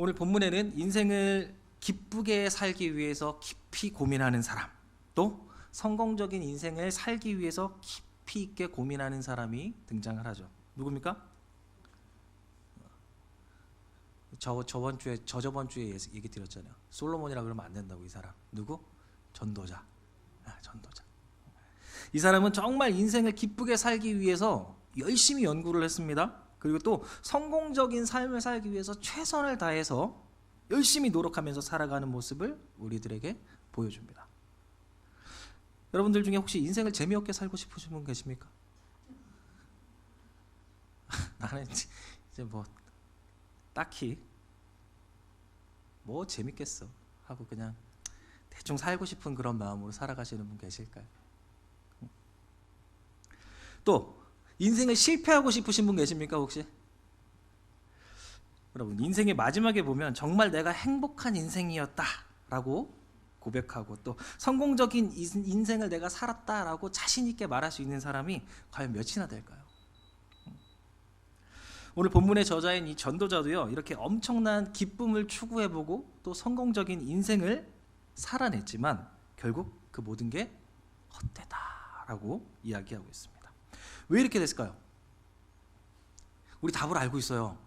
오늘 본문에는 인생을 기쁘게 살기 위해서 깊이 고민하는 사람, 또 성공적인 인생을 살기 위해서 깊이 있게 고민하는 사람이 등장을 하죠. 누굽니까? 저번 주에 얘기 드렸잖아요. 솔로몬이라 그러면 안 된다고. 이 사람 누구? 전도자. 전도자. 이 사람은 정말 인생을 기쁘게 살기 위해서 열심히 연구를 했습니다. 그리고 또 성공적인 삶을 살기 위해서 최선을 다해서 열심히 노력하면서 살아가는 모습을 우리들에게 보여줍니다. 여러분들 중에 혹시 인생을 재미없게 살고 싶으신 분 계십니까? 나는 이제 뭐 딱히 뭐 재밌겠어 하고 그냥 대충 살고 싶은 그런 마음으로 살아가시는 분 계실까요? 또 인생을 실패하고 싶으신 분 계십니까 혹시? 여러분, 인생의 마지막에 보면 정말 내가 행복한 인생이었다라고 고백하고 또 성공적인 인생을 내가 살았다라고 자신 있게 말할 수 있는 사람이 과연 몇이나 될까요? 오늘 본문의 저자인 이 전도자도요, 이렇게 엄청난 기쁨을 추구해보고 또 성공적인 인생을 살아냈지만 결국 그 모든 게 헛되다라고 이야기하고 있습니다. 왜 이렇게 됐을까요? 우리 답을 알고 있어요.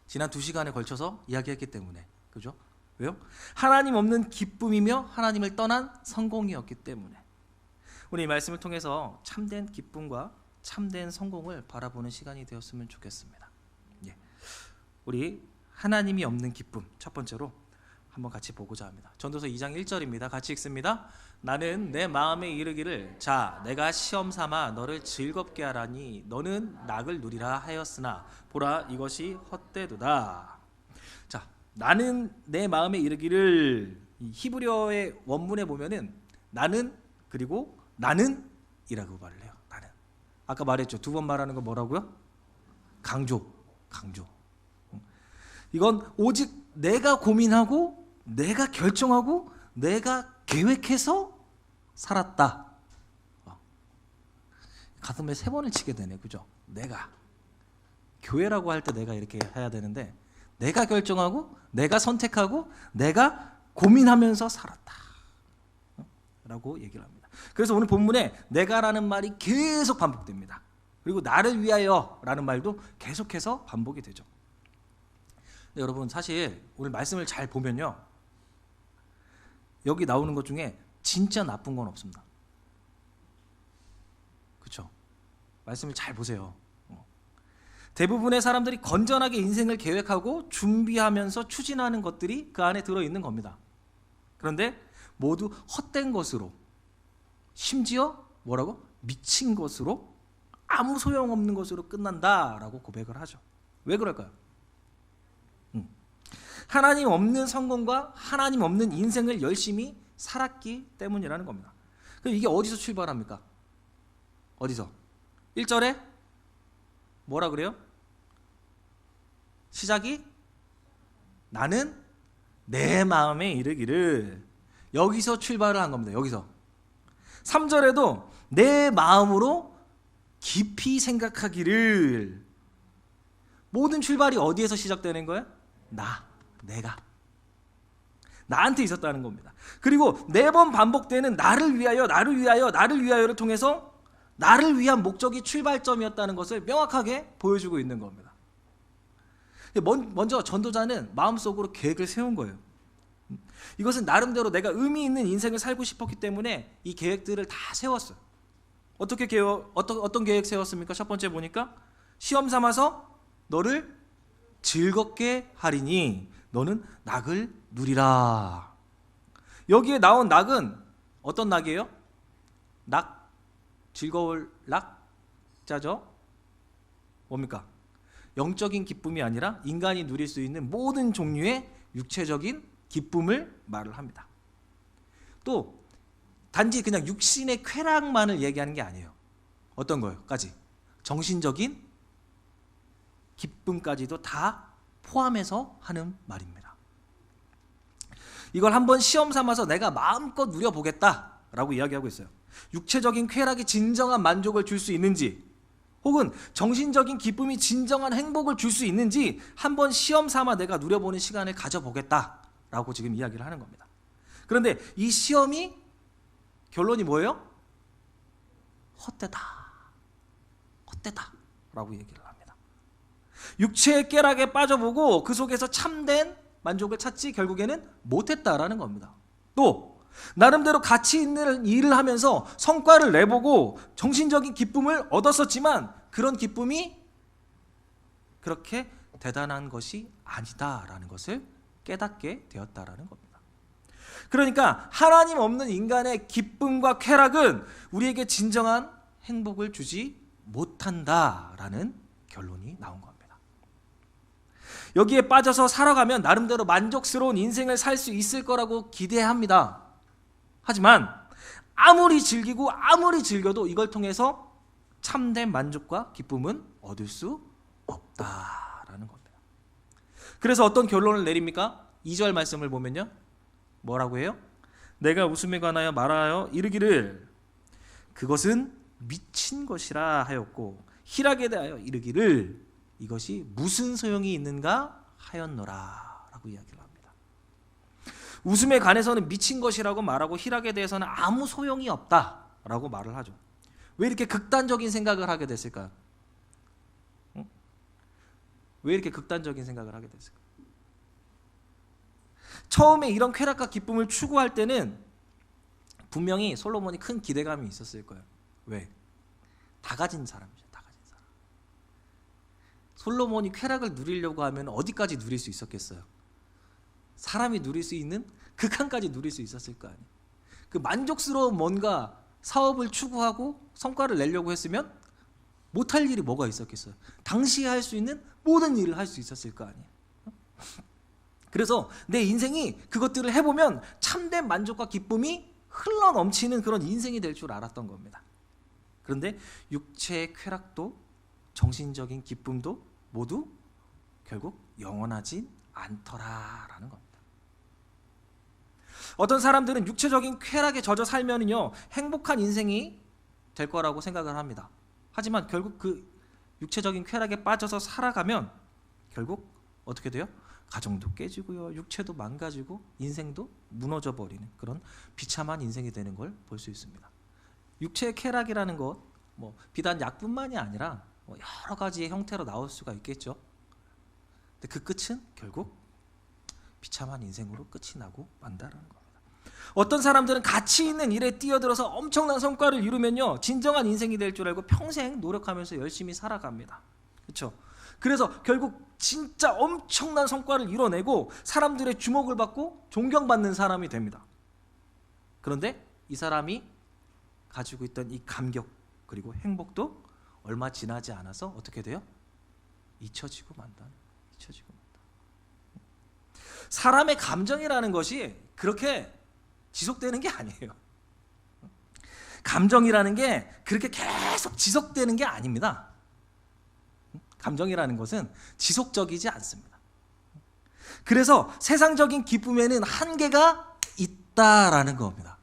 지난 2시간에 걸쳐서 이야기했기 때문에. 그죠? 왜요? 하나님 없는 기쁨이며 하나님을 떠난 성공이었기 때문에. 우리 이 말씀을 통해서 참된 기쁨과 참된 성공을 바라보는 시간이 되었으면 좋겠습니다. 예. 우리 하나님이 없는 기쁨, 첫 번째로 한번 같이 보고자 합니다. 전도서 2장 1절입니다. 같이 읽습니다. 나는 내 마음에 이르기를 자 내가 시험 삼아 너를 즐겁게 하라니 너는 낙을 누리라 하였으나 보라 이것이 헛되도다. 자, 나는 내 마음에 이르기를, 이 히브리어의 원문에 보면은 나는 그리고 나는 이라고 말을 해요. 나는. 아까 말했죠. 2번 말하는 거 뭐라고요? 강조. 이건 오직 내가 고민하고 내가 결정하고 내가 계획해서 살았다. 가슴에 3번을 치게 되네. 그죠? 내가. 교회라고 할 때 내가 이렇게 해야 되는데 내가 결정하고 내가 선택하고 내가 고민하면서 살았다 라고 얘기를 합니다. 그래서 오늘 본문에 내가라는 말이 계속 반복됩니다. 그리고 나를 위하여 라는 말도 계속해서 반복이 되죠. 근데 여러분, 사실 오늘 말씀을 잘 보면요, 여기 나오는 것 중에 진짜 나쁜 건 없습니다. 그렇죠? 말씀을 잘 보세요. 대부분의 사람들이 건전하게 인생을 계획하고 준비하면서 추진하는 것들이 그 안에 들어있는 겁니다. 그런데 모두 헛된 것으로, 심지어 뭐라고? 미친 것으로, 아무 소용없는 것으로 끝난다라고 고백을 하죠. 왜 그럴까요? 하나님 없는 성공과 하나님 없는 인생을 열심히 살았기 때문이라는 겁니다. 그럼 이게 어디서 출발합니까? 어디서? 1절에 뭐라 그래요? 시작이 나는 내 마음에 이르기를, 여기서 출발을 한 겁니다. 여기서. 3절에도 내 마음으로 깊이 생각하기를. 모든 출발이 어디에서 시작되는 거예요? 내가. 나한테 있었다는 겁니다. 그리고 4번 반복되는 나를 위하여, 나를 위하여, 나를 위하여를 통해서 나를 위한 목적이 출발점이었다는 것을 명확하게 보여주고 있는 겁니다. 먼저 전도자는 마음속으로 계획을 세운 거예요. 이것은 나름대로 내가 의미 있는 인생을 살고 싶었기 때문에 이 계획들을 다 세웠어요. 어떤 계획 세웠습니까? 첫 번째 보니까 시험 삼아서 너를 즐겁게 하리니 너는 낙을 누리라. 여기에 나온 낙은 어떤 낙이에요? 낙, 즐거울 낙자죠. 뭡니까? 영적인 기쁨이 아니라 인간이 누릴 수 있는 모든 종류의 육체적인 기쁨을 말을 합니다. 또 단지 그냥 육신의 쾌락만을 얘기하는 게 아니에요. 어떤 거요?까지 정신적인 기쁨까지도 다 포함해서 하는 말입니다. 이걸 한번 시험 삼아서 내가 마음껏 누려보겠다라고 이야기하고 있어요. 육체적인 쾌락이 진정한 만족을 줄 수 있는지, 혹은 정신적인 기쁨이 진정한 행복을 줄 수 있는지 한번 시험 삼아 내가 누려보는 시간을 가져보겠다라고 지금 이야기를 하는 겁니다. 그런데 이 시험이 결론이 뭐예요? 헛되다 라고 얘기를 합니다. 육체의 쾌락에 빠져보고 그 속에서 참된 만족을 찾지 결국에는 못했다라는 겁니다. 또 나름대로 가치 있는 일을 하면서 성과를 내보고 정신적인 기쁨을 얻었었지만 그런 기쁨이 그렇게 대단한 것이 아니다라는 것을 깨닫게 되었다라는 겁니다. 그러니까 하나님 없는 인간의 기쁨과 쾌락은 우리에게 진정한 행복을 주지 못한다라는 결론이 나온 겁니다. 여기에 빠져서 살아가면 나름대로 만족스러운 인생을 살 수 있을 거라고 기대합니다. 하지만 아무리 즐기고 아무리 즐겨도 이걸 통해서 참된 만족과 기쁨은 얻을 수 없다라는 겁니다. 그래서 어떤 결론을 내립니까? 2절 말씀을 보면요, 뭐라고 해요? 내가 웃음에 관하여 말하여 이르기를 그것은 미친 것이라 하였고 희락에 대하여 이르기를 이것이 무슨 소용이 있는가 하였노라 라고 이야기를 합니다. 웃음에 관해서는 미친 것이라고 말하고 희락에 대해서는 아무 소용이 없다라고 말을 하죠. 왜 이렇게 극단적인 생각을 하게 됐을까요? 왜 이렇게 극단적인 생각을 하게 됐을까요? 처음에 이런 쾌락과 기쁨을 추구할 때는 분명히 솔로몬이 큰 기대감이 있었을 거예요. 왜? 다 가진 사람이죠. 다 가진 사람. 솔로몬이 쾌락을 누리려고 하면 어디까지 누릴 수 있었겠어요? 사람이 누릴 수 있는 극한까지 누릴 수 있었을 거 아니에요. 그 만족스러운 뭔가 사업을 추구하고 성과를 내려고 했으면 못할 일이 뭐가 있었겠어요? 당시에 할 수 있는 모든 일을 할 수 있었을 거 아니에요. 그래서 내 인생이 그것들을 해보면 참된 만족과 기쁨이 흘러넘치는 그런 인생이 될 줄 알았던 겁니다. 그런데 육체의 쾌락도 정신적인 기쁨도 모두 결국 영원하진 않더라라는 겁니다. 어떤 사람들은 육체적인 쾌락에 젖어 살면은요 행복한 인생이 될 거라고 생각을 합니다. 하지만 결국 그 육체적인 쾌락에 빠져서 살아가면 결국 어떻게 돼요? 가정도 깨지고요, 육체도 망가지고 인생도 무너져 버리는 그런 비참한 인생이 되는 걸 볼 수 있습니다. 육체의 쾌락이라는 것, 뭐 비단 약뿐만이 아니라 여러 가지의 형태로 나올 수가 있겠죠. 근데 그 끝은 결국 비참한 인생으로 끝이 나고 만다라는 겁니다. 어떤 사람들은 가치 있는 일에 뛰어들어서 엄청난 성과를 이루면요 진정한 인생이 될 줄 알고 평생 노력하면서 열심히 살아갑니다. 그렇죠? 그래서 결국 진짜 엄청난 성과를 이뤄내고 사람들의 주목을 받고 존경받는 사람이 됩니다. 그런데 이 사람이 가지고 있던 이 감격 그리고 행복도 얼마 지나지 않아서 어떻게 돼요? 잊혀지고 만다. 사람의 감정이라는 것이 그렇게 지속되는 게 아니에요. 감정이라는 게 그렇게 계속 지속되는 게 아닙니다. 감정이라는 것은 지속적이지 않습니다. 그래서 세상적인 기쁨에는 한계가 있다라는 겁니다.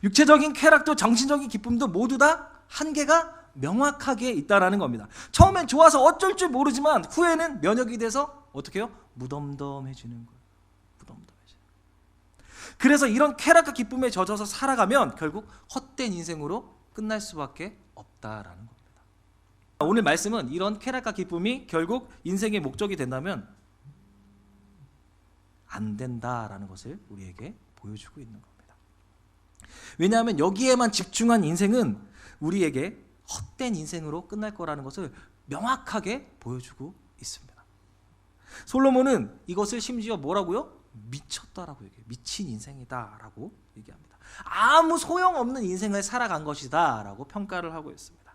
육체적인 쾌락도 정신적인 기쁨도 모두 다 한계가 명확하게 있다라는 겁니다. 처음엔 좋아서 어쩔 줄 모르지만 후에는 면역이 돼서 어떻게 해요? 무덤덤해지는 거예요. 그래서 이런 쾌락과 기쁨에 젖어서 살아가면 결국 헛된 인생으로 끝날 수밖에 없다라는 겁니다. 오늘 말씀은 이런 쾌락과 기쁨이 결국 인생의 목적이 된다면 안 된다라는 것을 우리에게 보여주고 있는 겁니다. 왜냐하면 여기에만 집중한 인생은 우리에게 헛된 인생으로 끝날 거라는 것을 명확하게 보여주고 있습니다. 솔로몬은 이것을 심지어 뭐라고요? 미쳤다라고 얘기해요. 미친 인생이다라고 얘기합니다. 아무 소용없는 인생을 살아간 것이다라고 평가를 하고 있습니다.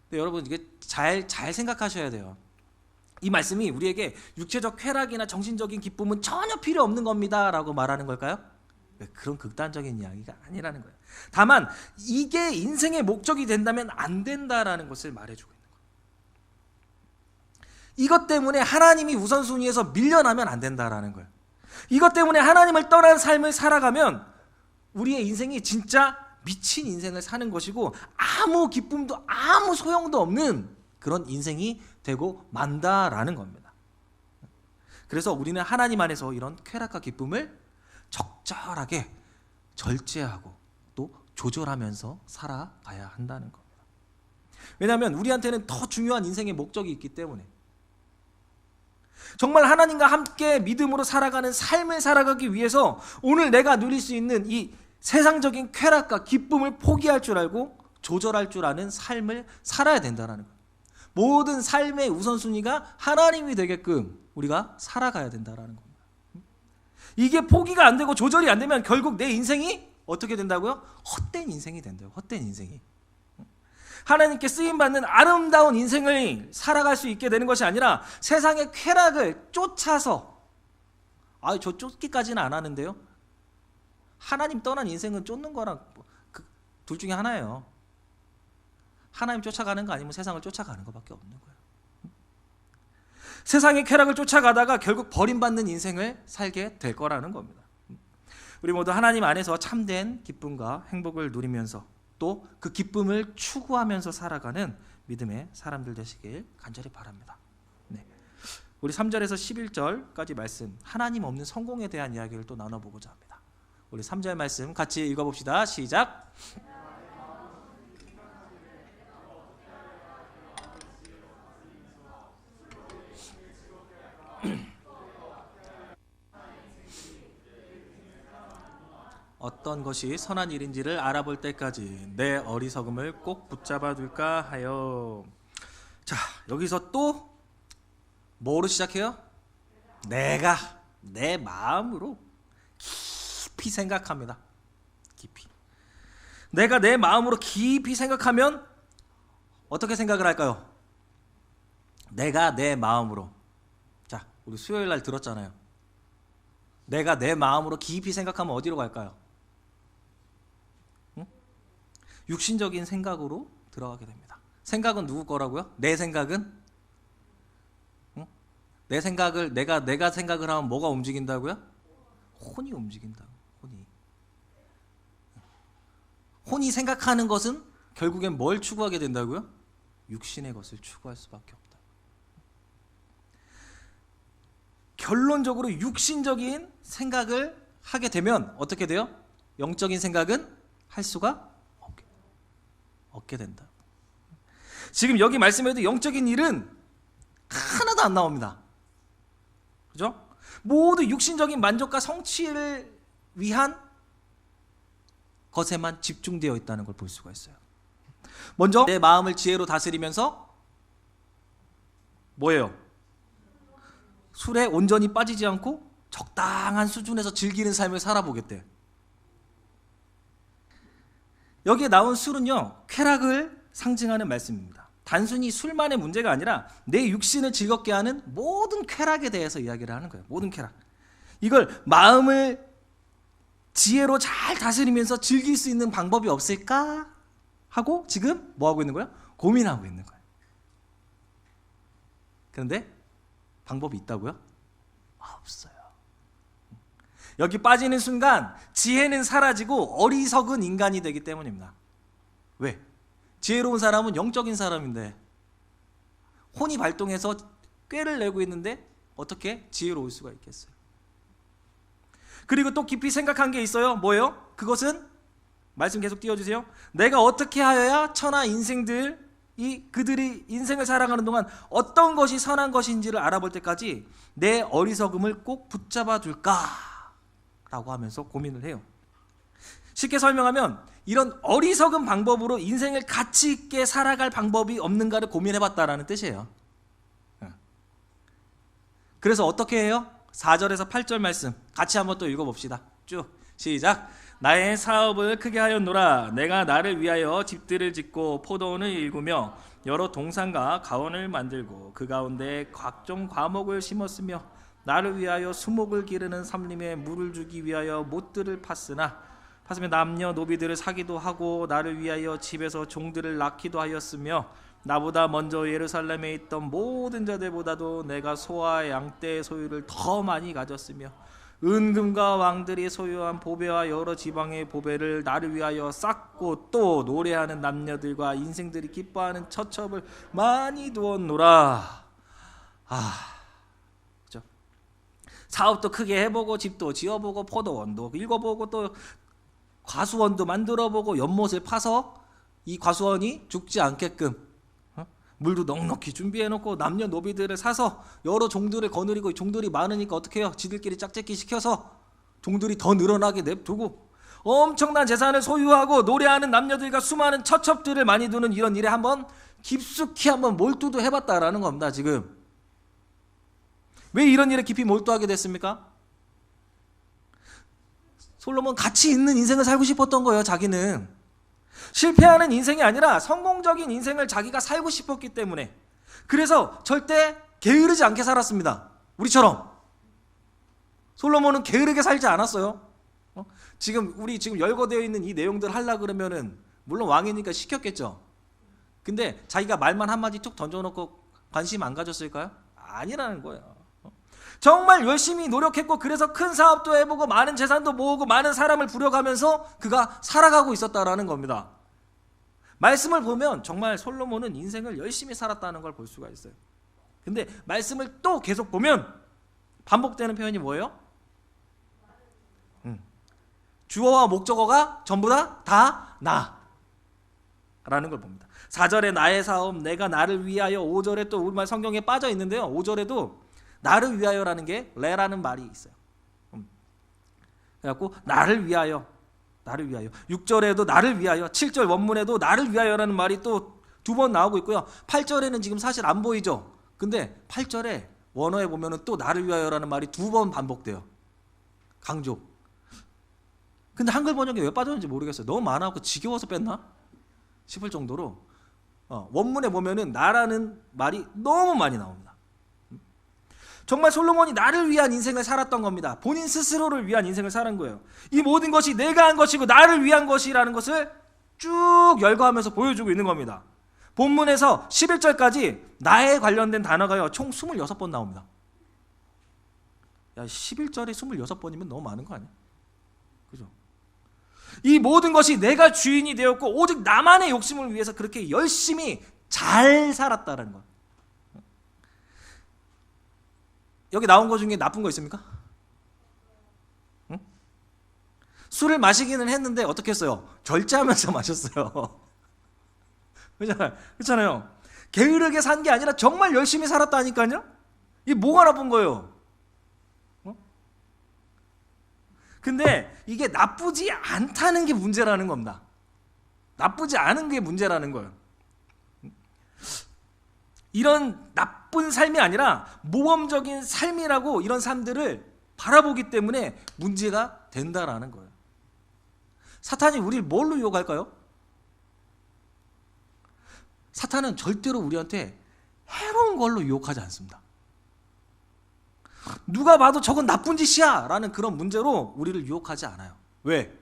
근데 여러분 이게 잘 생각하셔야 돼요. 이 말씀이 우리에게 육체적 쾌락이나 정신적인 기쁨은 전혀 필요 없는 겁니다라고 말하는 걸까요? 그런 극단적인 이야기가 아니라는 거예요. 다만 이게 인생의 목적이 된다면 안 된다라는 것을 말해주고 있는 거예요. 이것 때문에 하나님이 우선순위에서 밀려나면 안 된다라는 거예요. 이것 때문에 하나님을 떠난 삶을 살아가면 우리의 인생이 진짜 미친 인생을 사는 것이고 아무 기쁨도 아무 소용도 없는 그런 인생이 되고 만다라는 겁니다. 그래서 우리는 하나님 안에서 이런 쾌락과 기쁨을 적절하게 절제하고 또 조절하면서 살아가야 한다는 겁니다. 왜냐하면 우리한테는 더 중요한 인생의 목적이 있기 때문에, 정말 하나님과 함께 믿음으로 살아가는 삶을 살아가기 위해서 오늘 내가 누릴 수 있는 이 세상적인 쾌락과 기쁨을 포기할 줄 알고 조절할 줄 아는 삶을 살아야 된다는 거예요. 모든 삶의 우선순위가 하나님이 되게끔 우리가 살아가야 된다는 겁니다. 이게 포기가 안 되고 조절이 안 되면 결국 내 인생이 어떻게 된다고요? 헛된 인생이 된다고. 헛된 인생이. 하나님께 쓰임받는 아름다운 인생을 살아갈 수 있게 되는 것이 아니라 세상의 쾌락을 쫓아서, 저 쫓기까지는 안 하는데요, 하나님 떠난 인생은 쫓는 거랑 둘 중에 하나예요. 하나님 쫓아가는 거 아니면 세상을 쫓아가는 것밖에 없는 거예요. 세상의 쾌락을 쫓아가다가 결국 버림받는 인생을 살게 될 거라는 겁니다. 우리 모두 하나님 안에서 참된 기쁨과 행복을 누리면서 또 그 기쁨을 추구하면서 살아가는 믿음의 사람들 되시길 간절히 바랍니다. 네. 우리 3절에서 11절까지 말씀, 하나님 없는 성공에 대한 이야기를 또 나눠보고자 합니다. 우리 3절 말씀 같이 읽어봅시다. 시작. 어떤 것이 선한 일인지를 알아볼 때까지 내 어리석음을 꼭 붙잡아 둘까 하여. 자, 여기서 또 뭐로 시작해요? 내가 내 마음으로 깊이 생각합니다. 깊이. 내가 내 마음으로 깊이 생각하면 어떻게 생각을 할까요? 내가 내 마음으로. 자, 우리 수요일 날 들었잖아요. 내가 내 마음으로 깊이 생각하면 어디로 갈까요? 육신적인 생각으로 들어가게 됩니다. 생각은 누구 거라고요? 내 생각은? 내 생각을 내가 생각을 하면 뭐가 움직인다고요? 혼이 움직인다고. 혼이 생각하는 것은 결국엔 뭘 추구하게 된다고요? 육신의 것을 추구할 수밖에 없다. 결론적으로 육신적인 생각을 하게 되면 어떻게 돼요? 영적인 생각은 할 수가 없게 된다. 지금 여기 말씀에도 영적인 일은 하나도 안 나옵니다. 그죠? 모두 육신적인 만족과 성취를 위한 것에만 집중되어 있다는 걸 볼 수가 있어요. 먼저 내 마음을 지혜로 다스리면서 뭐예요? 술에 온전히 빠지지 않고 적당한 수준에서 즐기는 삶을 살아보겠대. 여기에 나온 술은요, 쾌락을 상징하는 말씀입니다. 단순히 술만의 문제가 아니라 내 육신을 즐겁게 하는 모든 쾌락에 대해서 이야기를 하는 거예요. 모든 쾌락. 이걸 마음을 지혜로 잘 다스리면서 즐길 수 있는 방법이 없을까 하고 지금 뭐 하고 있는 거예요? 고민하고 있는 거예요. 그런데 방법이 있다고요? 없어요. 여기 빠지는 순간 지혜는 사라지고 어리석은 인간이 되기 때문입니다. 왜? 지혜로운 사람은 영적인 사람인데 혼이 발동해서 꾀를 내고 있는데 어떻게 지혜로울 수가 있겠어요? 그리고 또 깊이 생각한 게 있어요. 뭐예요? 그것은 말씀 계속 띄워주세요. 내가 어떻게 하여야 천하 인생들이 그들이 인생을 살아가는 동안 어떤 것이 선한 것인지를 알아볼 때까지 내 어리석음을 꼭 붙잡아 둘까? 라고 하면서 고민을 해요. 쉽게 설명하면 이런 어리석은 방법으로 인생을 가치 있게 살아갈 방법이 없는가를 고민해봤다라는 뜻이에요. 그래서 어떻게 해요? 4절에서 8절 말씀 같이 한번 또 읽어봅시다. 쭉 시작. 나의 사업을 크게 하였노라. 내가 나를 위하여 집들을 짓고 포도원을 일구며 여러 동산과 가원을 만들고 그 가운데 각종 과목을 심었으며 나를 위하여 수목을 기르는 삼림에 물을 주기 위하여 못들을 팠으며 남녀 노비들을 사기도 하고 나를 위하여 집에서 종들을 낳기도 하였으며 나보다 먼저 예루살렘에 있던 모든 자들보다도 내가 소와 양떼의 소유를 더 많이 가졌으며 은금과 왕들이 소유한 보배와 여러 지방의 보배를 나를 위하여 쌓고 또 노래하는 남녀들과 인생들이 기뻐하는 처첩을 많이 두었노라. 그죠? 사업도 크게 해보고 집도 지어보고 포도원도 읽어보고 또 과수원도 만들어보고 연못을 파서 이 과수원이 죽지 않게끔 물도 넉넉히 준비해놓고 남녀 노비들을 사서 여러 종들을 거느리고 종들이 많으니까 어떻게 해요? 지들끼리 짝짓기 시켜서 종들이 더 늘어나게 냅두고 엄청난 재산을 소유하고 노래하는 남녀들과 수많은 처첩들을 많이 두는 이런 일에 한번 깊숙이 한번 몰두도 해봤다라는 겁니다. 지금 왜 이런 일에 깊이 몰두하게 됐습니까? 솔로몬 가치 있는 인생을 살고 싶었던 거예요. 자기는 실패하는 인생이 아니라 성공적인 인생을 자기가 살고 싶었기 때문에, 그래서 절대 게으르지 않게 살았습니다. 우리처럼 솔로몬은 게으르게 살지 않았어요. 우리 지금 열거되어 있는 이 내용들 하려 그러면은 물론 왕이니까 시켰겠죠. 근데 자기가 말만 한마디 툭 던져놓고 관심 안 가졌을까요? 아니라는 거예요. 정말 열심히 노력했고 그래서 큰 사업도 해보고 많은 재산도 모으고 많은 사람을 부려가면서 그가 살아가고 있었다라는 겁니다. 말씀을 보면 정말 솔로몬은 인생을 열심히 살았다는 걸 볼 수가 있어요. 근데 말씀을 또 계속 보면 반복되는 표현이 뭐예요? 주어와 목적어가 전부 다 나 라는 걸 봅니다. 4절에 나의 사업 내가 나를 위하여, 5절에 또 우리말 성경에 빠져 있는데요, 5절에도 나를 위하여라는 게 레라는 말이 있어요. 그래갖고 나를 위하여 6절에도 나를 위하여, 7절 원문에도 나를 위하여라는 말이 또 2번 나오고 있고요. 8절에는 지금 사실 안 보이죠. 근데 8절에 원어에 보면은 또 나를 위하여라는 말이 2번 반복돼요. 강조. 근데 한글 번역에 왜 빠졌는지 모르겠어요. 너무 많아갖고 지겨워서 뺐나 싶을 정도로 원문에 보면은 나라는 말이 너무 많이 나옵니다. 정말 솔로몬이 나를 위한 인생을 살았던 겁니다. 본인 스스로를 위한 인생을 살은 거예요. 이 모든 것이 내가 한 것이고 나를 위한 것이라는 것을 쭉 열거하면서 보여주고 있는 겁니다. 본문에서 11절까지 나에 관련된 단어가요, 총 26번 나옵니다. 야, 11절에 26번이면 너무 많은 거 아니야? 그죠? 이 모든 것이 내가 주인이 되었고 오직 나만의 욕심을 위해서 그렇게 열심히 잘 살았다는 거. 여기 나온 것 중에 나쁜 거 있습니까? 응? 술을 마시기는 했는데 어떻게 했어요? 절제하면서 마셨어요. 그렇잖아요. 게으르게 산 게 아니라 정말 열심히 살았다니까요. 이게 뭐가 나쁜 거예요? 근데 이게 나쁘지 않다는 게 문제라는 겁니다. 나쁘지 않은 게 문제라는 거예요. 이런 나쁜 삶이 아니라 모범적인 삶이라고 이런 삶들을 바라보기 때문에 문제가 된다라는 거예요. 사탄이 우리를 뭘로 유혹할까요? 사탄은 절대로 우리한테 해로운 걸로 유혹하지 않습니다. 누가 봐도 저건 나쁜 짓이야 라는 그런 문제로 우리를 유혹하지 않아요. 왜?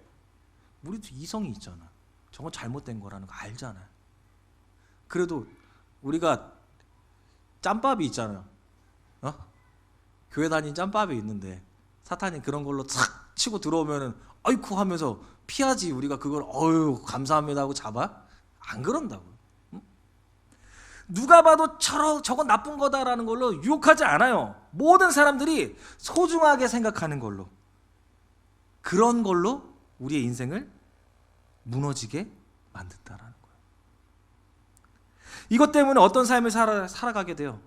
우리도 이성이 있잖아. 저건 잘못된 거라는 거 알잖아요. 그래도 우리가 짬밥이 있잖아요. 교회 다닌 짬밥이 있는데 사탄이 그런 걸로 탁 치고 들어오면은 아이쿠 하면서 피하지. 우리가 그걸 어휴 감사합니다 하고 잡아? 안 그런다고. 누가 봐도 저건 나쁜 거다라는 걸로 유혹하지 않아요. 모든 사람들이 소중하게 생각하는 걸로, 그런 걸로 우리의 인생을 무너지게 만든다라는 거예요. 이것 때문에 어떤 삶을 살아가게 돼요?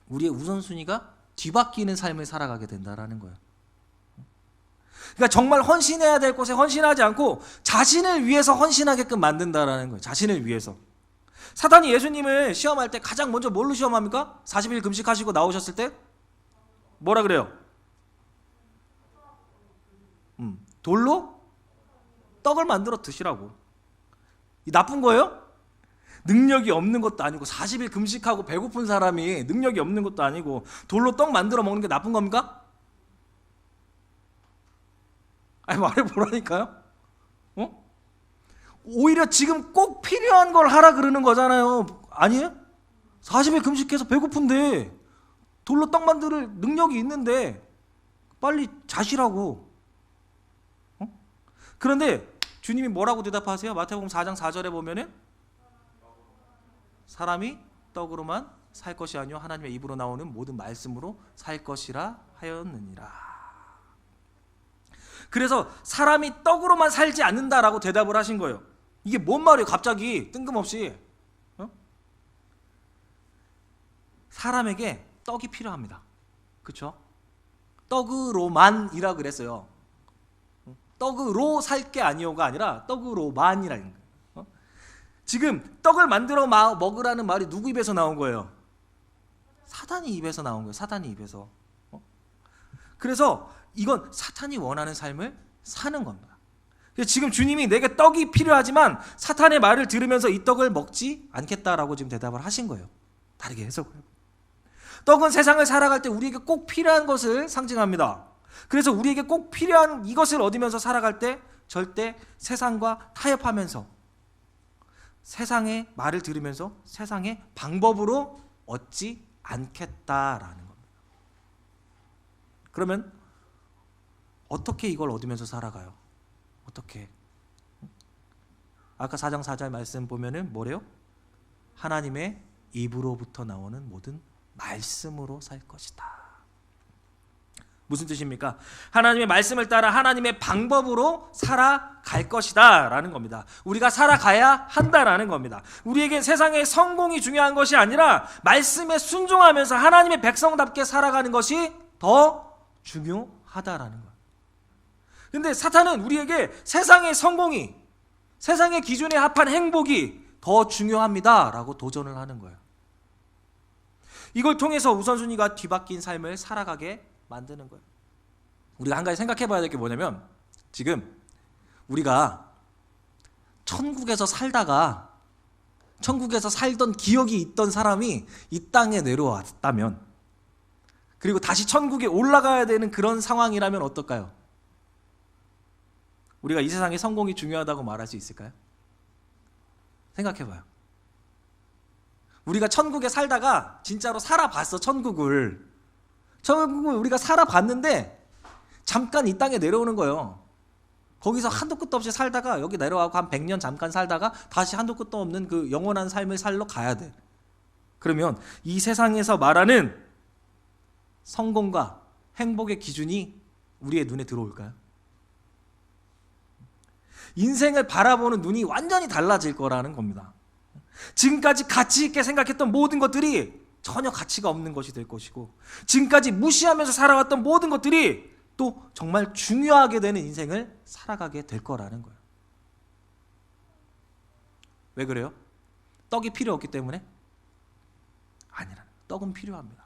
우리의 우선순위가 뒤바뀌는 삶을 살아가게 된다라는 거예요. 그러니까 정말 헌신해야 될 곳에 헌신하지 않고 자신을 위해서 헌신하게끔 만든다라는 거예요. 자신을 위해서. 사탄이 예수님을 시험할 때 가장 먼저 뭘로 시험합니까? 40일 금식하시고 나오셨을 때 뭐라 그래요? 돌로 떡을 만들어 드시라고. 이 나쁜 거예요? 능력이 없는 것도 아니고 40일 금식하고 배고픈 사람이 능력이 없는 것도 아니고 돌로 떡 만들어 먹는 게 나쁜 겁니까? 아니 말해보라니까요. 오히려 지금 꼭 필요한 걸 하라 그러는 거잖아요. 아니에요? 40일 금식해서 배고픈데 돌로 떡 만들 능력이 있는데 빨리 자시라고. 그런데 주님이 뭐라고 대답하세요? 마태복음 4장 4절에 보면은 사람이 떡으로만 살 것이 아니요 하나님의 입으로 나오는 모든 말씀으로 살 것이라 하였느니라. 그래서 사람이 떡으로만 살지 않는다라고 대답을 하신 거예요. 이게 뭔 말이에요? 갑자기 뜬금없이. 사람에게 떡이 필요합니다. 그렇죠? 떡으로만이라 그랬어요. 떡으로 살 게 아니오가 아니라 떡으로만이라는 거예요. 지금 떡을 만들어 먹으라는 말이 누구 입에서 나온 거예요? 사탄이 입에서 나온 거예요. 사탄이 입에서. 그래서 이건 사탄이 원하는 삶을 사는 겁니다. 지금 주님이 내게 떡이 필요하지만 사탄의 말을 들으면서 이 떡을 먹지 않겠다라고 지금 대답을 하신 거예요. 다르게 해석을 해요. 떡은 세상을 살아갈 때 우리에게 꼭 필요한 것을 상징합니다. 그래서 우리에게 꼭 필요한 이것을 얻으면서 살아갈 때 절대 세상과 타협하면서 세상의 말을 들으면서 세상의 방법으로 얻지 않겠다라는 겁니다. 그러면 어떻게 이걸 얻으면서 살아가요? 어떻게? 아까 4장 4절 말씀 보면은 뭐래요? 하나님의 입으로부터 나오는 모든 말씀으로 살 것이다. 무슨 뜻입니까? 하나님의 말씀을 따라 하나님의 방법으로 살아갈 것이다 라는 겁니다. 우리가 살아가야 한다라는 겁니다. 우리에겐 세상의 성공이 중요한 것이 아니라 말씀에 순종하면서 하나님의 백성답게 살아가는 것이 더 중요하다라는 거예요. 근데 사탄은 우리에게 세상의 성공이, 세상의 기준에 합한 행복이 더 중요합니다 라고 도전을 하는 거예요. 이걸 통해서 우선순위가 뒤바뀐 삶을 살아가게 만드는 거예요. 우리가 한 가지 생각해 봐야 될 게 뭐냐면, 지금 우리가 천국에서 살다가 천국에서 살던 기억이 있던 사람이 이 땅에 내려왔다면, 그리고 다시 천국에 올라가야 되는 그런 상황이라면 어떨까요? 우리가 이 세상의 성공이 중요하다고 말할 수 있을까요? 생각해 봐요. 우리가 천국에 살다가 진짜로 살아봤어. 천국을 우리가 살아봤는데 잠깐 이 땅에 내려오는 거예요. 거기서 한도 끝도 없이 살다가 여기 내려와서 한 100년 잠깐 살다가 다시 한도 끝도 없는 그 영원한 삶을 살러 가야 돼. 그러면 이 세상에서 말하는 성공과 행복의 기준이 우리의 눈에 들어올까요? 인생을 바라보는 눈이 완전히 달라질 거라는 겁니다. 지금까지 가치 있게 생각했던 모든 것들이 전혀 가치가 없는 것이 될 것이고, 지금까지 무시하면서 살아왔던 모든 것들이 또 정말 중요하게 되는 인생을 살아가게 될 거라는 거예요. 왜 그래요? 떡이 필요 없기 때문에? 아니라 떡은 필요합니다.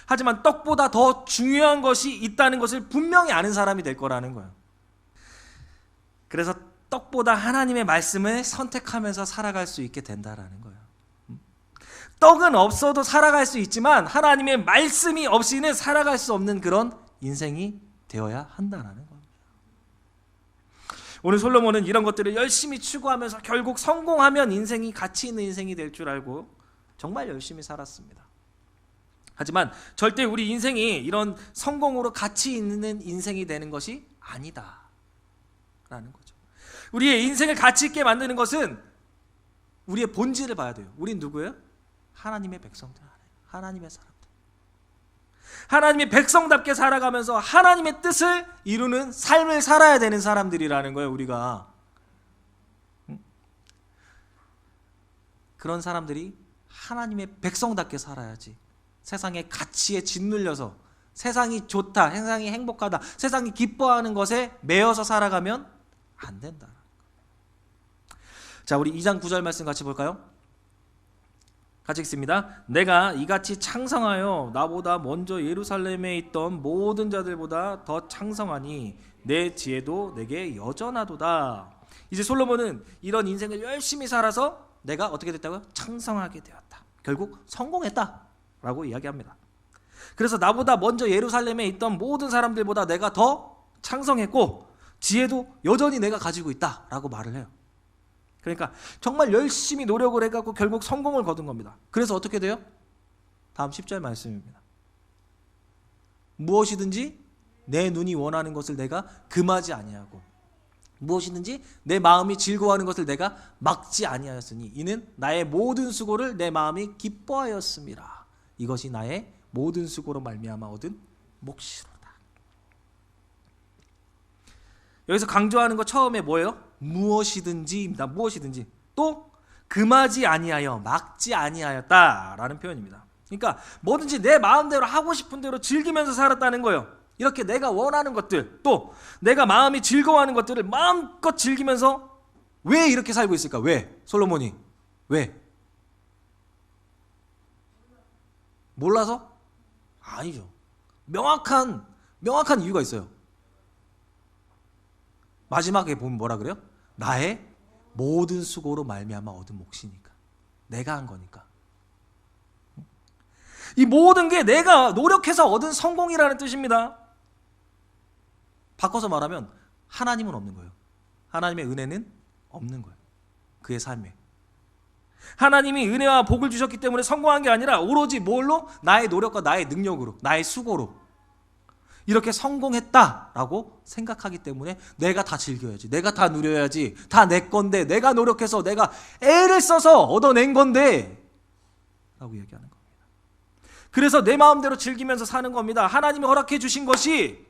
하지만 떡보다 더 중요한 것이 있다는 것을 분명히 아는 사람이 될 거라는 거예요. 그래서 떡보다 하나님의 말씀을 선택하면서 살아갈 수 있게 된다라는 거예요. 떡은 없어도 살아갈 수 있지만 하나님의 말씀이 없이는 살아갈 수 없는 그런 인생이 되어야 한다라는 겁니다. 오늘 솔로몬은 이런 것들을 열심히 추구하면서 결국 성공하면 인생이 가치 있는 인생이 될 줄 알고 정말 열심히 살았습니다. 하지만 절대 우리 인생이 이런 성공으로 가치 있는 인생이 되는 것이 아니다라는 거죠. 우리의 인생을 가치 있게 만드는 것은 우리의 본질을 봐야 돼요. 우린 누구예요? 하나님의 백성들, 하나님의 사람들. 하나님의 백성답게 살아가면서 하나님의 뜻을 이루는 삶을 살아야 되는 사람들이라는 거예요, 우리가. 그런 사람들이 하나님의 백성답게 살아야지. 세상의 가치에 짓눌려서 세상이 좋다, 세상이 행복하다, 세상이 기뻐하는 것에 매여서 살아가면 안 된다. 자, 우리 2장 9절 말씀 같이 볼까요? 같이 읽습니다. 내가 이같이 창성하여 나보다 먼저 예루살렘에 있던 모든 자들보다 더 창성하니 내 지혜도 내게 여전하도다. 이제 솔로몬은 이런 인생을 열심히 살아서 내가 어떻게 됐다고요? 창성하게 되었다. 결국 성공했다라고 이야기합니다. 그래서 나보다 먼저 예루살렘에 있던 모든 사람들보다 내가 더 창성했고 지혜도 여전히 내가 가지고 있다라고 말을 해요. 그러니까 정말 열심히 노력을 해갖고 결국 성공을 거둔 겁니다. 그래서 어떻게 돼요? 다음 10절 말씀입니다. 무엇이든지 내 눈이 원하는 것을 내가 금하지 아니하고 무엇이든지 내 마음이 즐거워하는 것을 내가 막지 아니하였으니 이는 나의 모든 수고를 내 마음이 기뻐하였음이라. 이것이 나의 모든 수고로 말미암아 얻은 몫이로다. 여기서 강조하는 거 처음에 뭐예요? 무엇이든지입니다. 무엇이든지. 또 금하지 아니하여 막지 아니하였다라는 표현입니다. 그러니까 뭐든지 내 마음대로 하고 싶은 대로 즐기면서 살았다는 거예요. 이렇게 내가 원하는 것들, 또 내가 마음이 즐거워하는 것들을 마음껏 즐기면서 왜 이렇게 살고 있을까? 왜? 솔로몬이 왜? 몰라서? 아니죠. 명확한 이유가 있어요. 마지막에 보면 뭐라 그래요? 나의 모든 수고로 말미암아 얻은 몫이니까. 내가 한 거니까. 이 모든 게 내가 노력해서 얻은 성공이라는 뜻입니다. 바꿔서 말하면 하나님은 없는 거예요. 하나님의 은혜는 없는 거예요. 그의 삶에. 하나님이 은혜와 복을 주셨기 때문에 성공한 게 아니라 오로지 뭘로? 나의 노력과 나의 능력으로, 나의 수고로 이렇게 성공했다라고 생각하기 때문에 내가 다 즐겨야지, 내가 다 누려야지, 다 내 건데, 내가 노력해서 내가 애를 써서 얻어낸 건데 라고 얘기하는 겁니다. 그래서 내 마음대로 즐기면서 사는 겁니다. 하나님이 허락해 주신 것이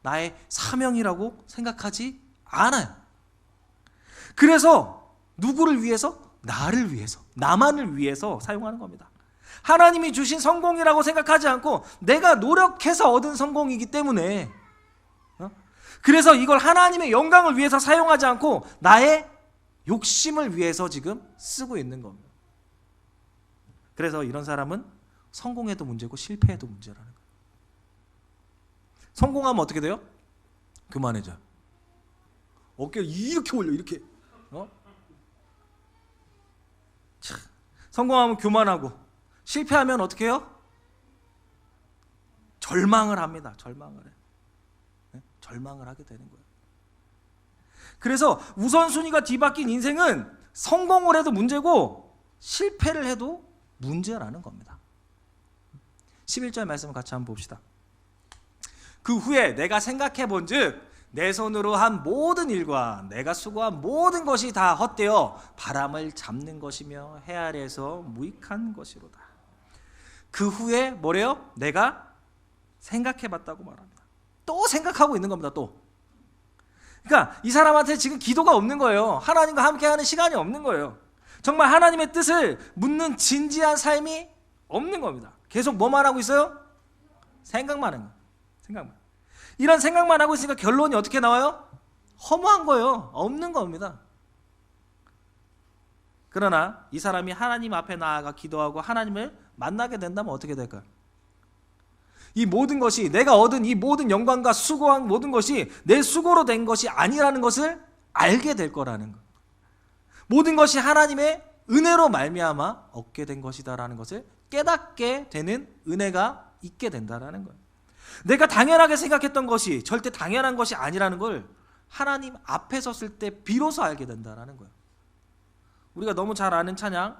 나의 사명이라고 생각하지 않아요. 그래서 누구를 위해서? 나를 위해서, 나만을 위해서 사용하는 겁니다. 하나님이 주신 성공이라고 생각하지 않고 내가 노력해서 얻은 성공이기 때문에 그래서 이걸 하나님의 영광을 위해서 사용하지 않고 나의 욕심을 위해서 지금 쓰고 있는 겁니다. 그래서 이런 사람은 성공해도 문제고 실패해도 문제라는 거예요. 성공하면 어떻게 돼요? 그만해져. 어깨를 이렇게 올려, 이렇게. 성공하면 교만하고 실패하면 어떻게 해요? 절망을 합니다. 절망을 해. 절망을 하게 되는 거예요. 그래서 우선순위가 뒤바뀐 인생은 성공을 해도 문제고 실패를 해도 문제라는 겁니다. 11절 말씀을 같이 한번 봅시다. 그 후에 내가 생각해 본즉 내 손으로 한 모든 일과 내가 수고한 모든 것이 다 헛되어 바람을 잡는 것이며 해 아래에서 무익한 것이로다. 그 후에 뭐래요? 내가 생각해 봤다고 말합니다. 또 생각하고 있는 겁니다. 또. 그러니까 이 사람한테 지금 기도가 없는 거예요. 하나님과 함께하는 시간이 없는 거예요. 정말 하나님의 뜻을 묻는 진지한 삶이 없는 겁니다. 계속 뭐만 하고 있어요? 생각만 하는 거예요. 생각만. 이런 생각만 하고 있으니까 결론이 어떻게 나와요? 허무한 거예요. 없는 겁니다. 그러나 이 사람이 하나님 앞에 나아가 기도하고 하나님을 만나게 된다면 어떻게 될까요? 이 모든 것이 내가 얻은 이 모든 영광과 수고한 모든 것이 내 수고로 된 것이 아니라는 것을 알게 될 거라는 것. 모든 것이 하나님의 은혜로 말미암아 얻게 된 것이다라는 것을 깨닫게 되는 은혜가 있게 된다라는 거예요. 내가 당연하게 생각했던 것이 절대 당연한 것이 아니라는 걸 하나님 앞에 섰을 때 비로소 알게 된다라는 거예요. 우리가 너무 잘 아는 찬양,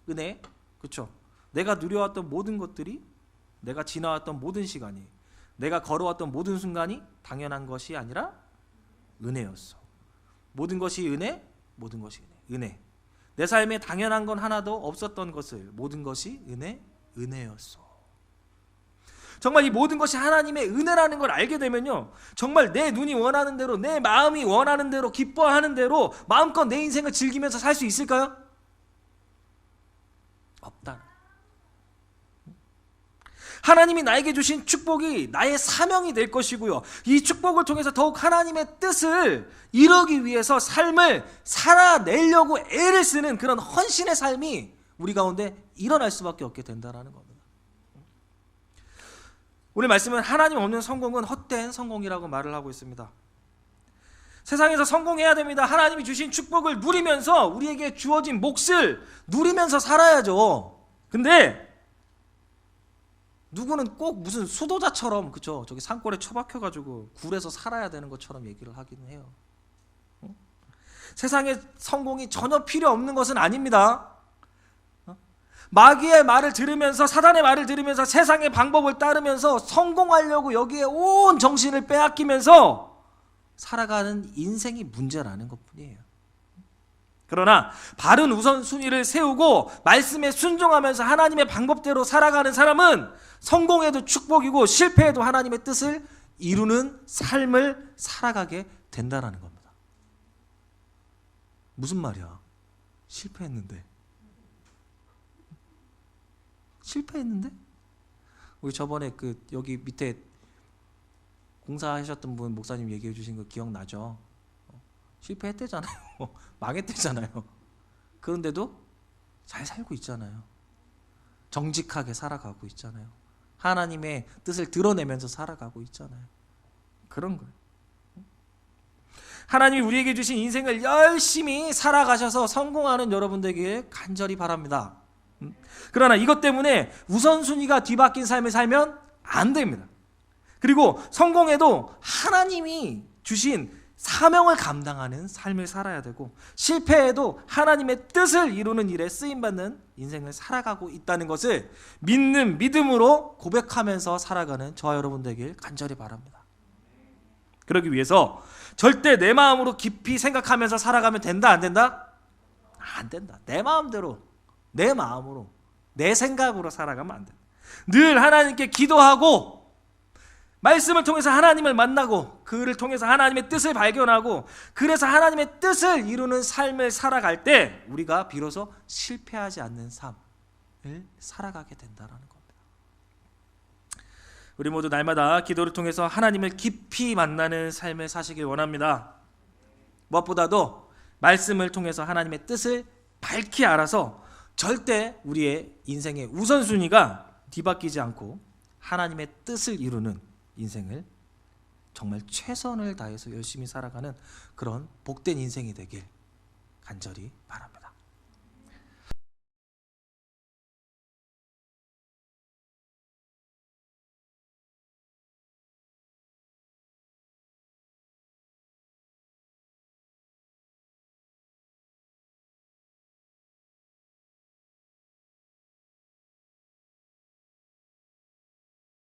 은혜, 그렇죠? 내가 누려왔던 모든 것들이, 내가 지나왔던 모든 시간이, 내가 걸어왔던 모든 순간이 당연한 것이 아니라 은혜였어. 모든 것이 은혜, 모든 것이 은혜. 내 삶에 당연한 건 하나도 없었던 것을 모든 것이 은혜였어. 정말 이 모든 것이 하나님의 은혜라는 걸 알게 되면요, 정말 내 눈이 원하는 대로, 내 마음이 원하는 대로, 기뻐하는 대로 마음껏 내 인생을 즐기면서 살 수 있을까요? 없다. 하나님이 나에게 주신 축복이 나의 사명이 될 것이고요, 이 축복을 통해서 더욱 하나님의 뜻을 이루기 위해서 삶을 살아내려고 애를 쓰는 그런 헌신의 삶이 우리 가운데 일어날 수밖에 없게 된다는 겁니다. 오늘 말씀은 하나님 없는 성공은 헛된 성공이라고 말을 하고 있습니다. 세상에서 성공해야 됩니다. 하나님이 주신 축복을 누리면서 우리에게 주어진 몫을 누리면서 살아야죠. 근데 누구는 꼭 무슨 수도자처럼, 그쵸? 저기 산골에 처박혀가지고 굴에서 살아야 되는 것처럼 얘기를 하긴 해요. 세상에 성공이 전혀 필요 없는 것은 아닙니다. 마귀의 말을 들으면서, 사단의 말을 들으면서, 세상의 방법을 따르면서 성공하려고 여기에 온 정신을 빼앗기면서 살아가는 인생이 문제라는 것뿐이에요. 그러나 바른 우선순위를 세우고 말씀에 순종하면서 하나님의 방법대로 살아가는 사람은 성공해도 축복이고 실패해도 하나님의 뜻을 이루는 삶을 살아가게 된다는 겁니다. 무슨 말이야? 실패했는데 우리 저번에 여기 밑에 공사하셨던 분 목사님 얘기해 주신 거 기억나죠? 실패했대잖아요. 망했대잖아요. 그런데도 잘 살고 있잖아요. 정직하게 살아가고 있잖아요. 하나님의 뜻을 드러내면서 살아가고 있잖아요. 그런 거예요. 하나님이 우리에게 주신 인생을 열심히 살아가셔서 성공하는 여러분들에게 간절히 바랍니다. 그러나 이것 때문에 우선순위가 뒤바뀐 삶을 살면 안 됩니다. 그리고 성공해도 하나님이 주신 사명을 감당하는 삶을 살아야 되고, 실패해도 하나님의 뜻을 이루는 일에 쓰임받는 인생을 살아가고 있다는 것을 믿음으로 고백하면서 살아가는 저와 여러분들에게 간절히 바랍니다. 그러기 위해서 절대 내 마음으로 깊이 생각하면서 살아가면 된다, 안 된다? 안 된다. 내 마음대로, 내 마음으로, 내 생각으로 살아가면 안 된다. 늘 하나님께 기도하고 말씀을 통해서 하나님을 만나고 그를 통해서 하나님의 뜻을 발견하고 그래서 하나님의 뜻을 이루는 삶을 살아갈 때 우리가 비로소 실패하지 않는 삶을 살아가게 된다는 겁니다. 우리 모두 날마다 기도를 통해서 하나님을 깊이 만나는 삶을 사시길 원합니다. 무엇보다도 말씀을 통해서 하나님의 뜻을 밝히 알아서 절대 우리의 인생의 우선순위가 뒤바뀌지 않고 하나님의 뜻을 이루는 인생을 정말 최선을 다해서 열심히 살아가는 그런 복된 인생이 되길 간절히 바랍니다.